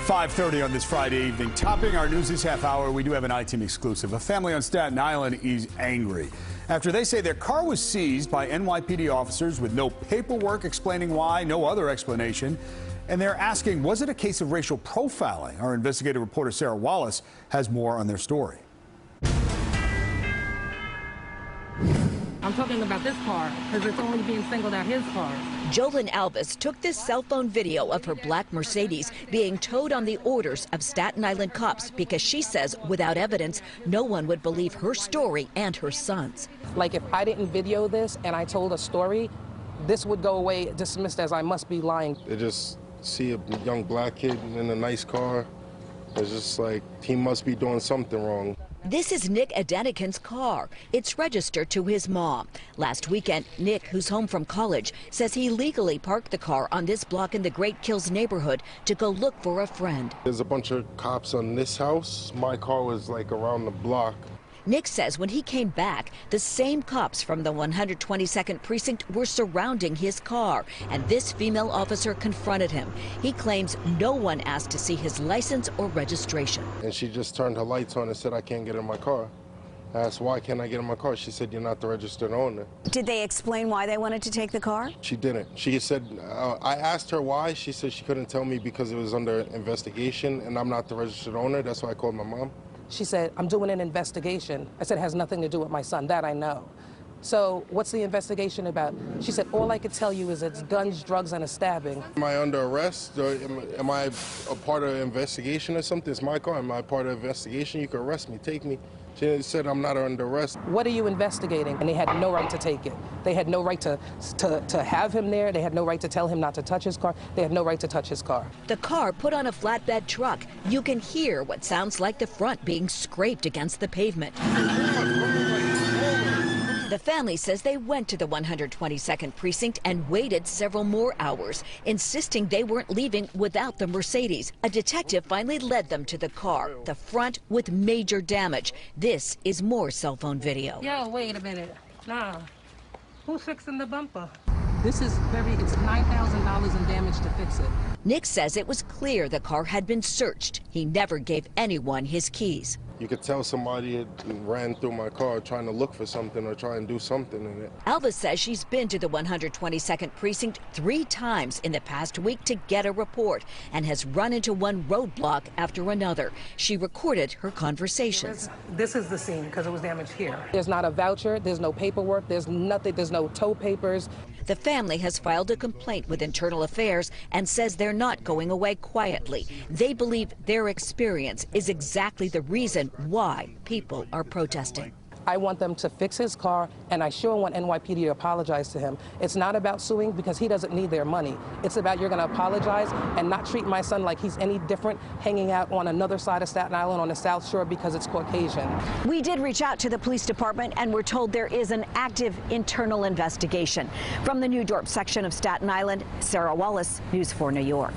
5:30 on this Friday evening. Topping our news this half hour, we do have an I-Team exclusive. A family on Staten Island is angry after they say their car was seized by NYPD officers with no paperwork explaining why, no other explanation. And they're asking, was it a case of racial profiling? Our investigative reporter Sarah Wallace has more on their story. I'm talking about this car because it's only being singled out his car. Jolyn Alvis took this cell phone video of her black Mercedes being towed on the orders of Staten Island cops because she says without evidence, no one would believe her story and her son's. Like if I didn't video this and I told a story, this would go away dismissed as I must be lying. They just see a young black kid in a nice car. It's just like he must be doing something wrong. This is Nick Adenikin's car. It's registered to his mom. Last weekend, Nick, who's home from college, says he legally parked the car on this block in the Great Kills neighborhood to go look for a friend. There's a bunch of cops on this house. My car was like around the block. Nick says when he came back, the same cops from the 122nd precinct were surrounding his car, and this female officer confronted him. He claims no one asked to see his license or registration. And she just turned her lights on and said, I can't get in my car. I asked, why can't I get in my car? She said, you're not the registered owner. Did they explain why they wanted to take the car? She didn't. She said, I asked her why. She said she couldn't tell me because it was under investigation and I'm not the registered owner. That's why I called my mom. She said, I'm doing an investigation. I said, it has nothing to do with my son. That I know. So what's the investigation about? She said, all I could tell you is it's guns, drugs, and a stabbing. Am I under arrest? Or am I a part of an investigation or something? It's my car. Am I part of an investigation? You can arrest me. Take me. She said I'm not under arrest. What are you investigating? And they had no right to take it. They had no right to have him there. They had no right to tell him not to touch his car. They had no right to touch his car. The car put on a flatbed truck. You can hear what sounds like the front being scraped against the pavement. The family says they went to the 122nd precinct and waited several more hours, insisting they weren't leaving without the Mercedes. A detective finally led them to the car, the front with major damage. This is more cell phone video. Yo, wait a minute. Nah. Who's fixing the bumper? This is it's $9,000 in damage to fix it. Nick says it was clear the car had been searched. He never gave anyone his keys. You could tell somebody had ran through my car trying to look for something or try and do something in it. Alva says she's been to the 122nd precinct 3 times in the past week to get a report and has run into one roadblock after another. She recorded her conversations. This is the scene because it was damaged here. There's not a voucher, there's no paperwork, there's nothing, there's no tow papers. The family has filed a complaint with Internal Affairs and says they're not going away quietly. They believe their experience is exactly the reason why people are protesting. I want them to fix his car, and I sure want NYPD to apologize to him. It's not about suing because he doesn't need their money. It's about you're going to apologize and not treat my son like he's any different hanging out on another side of Staten Island on the South Shore because it's Caucasian. We did reach out to the police department and we're told there is an active internal investigation. From the New Dorp section of Staten Island, Sarah Wallace, News 4 New York.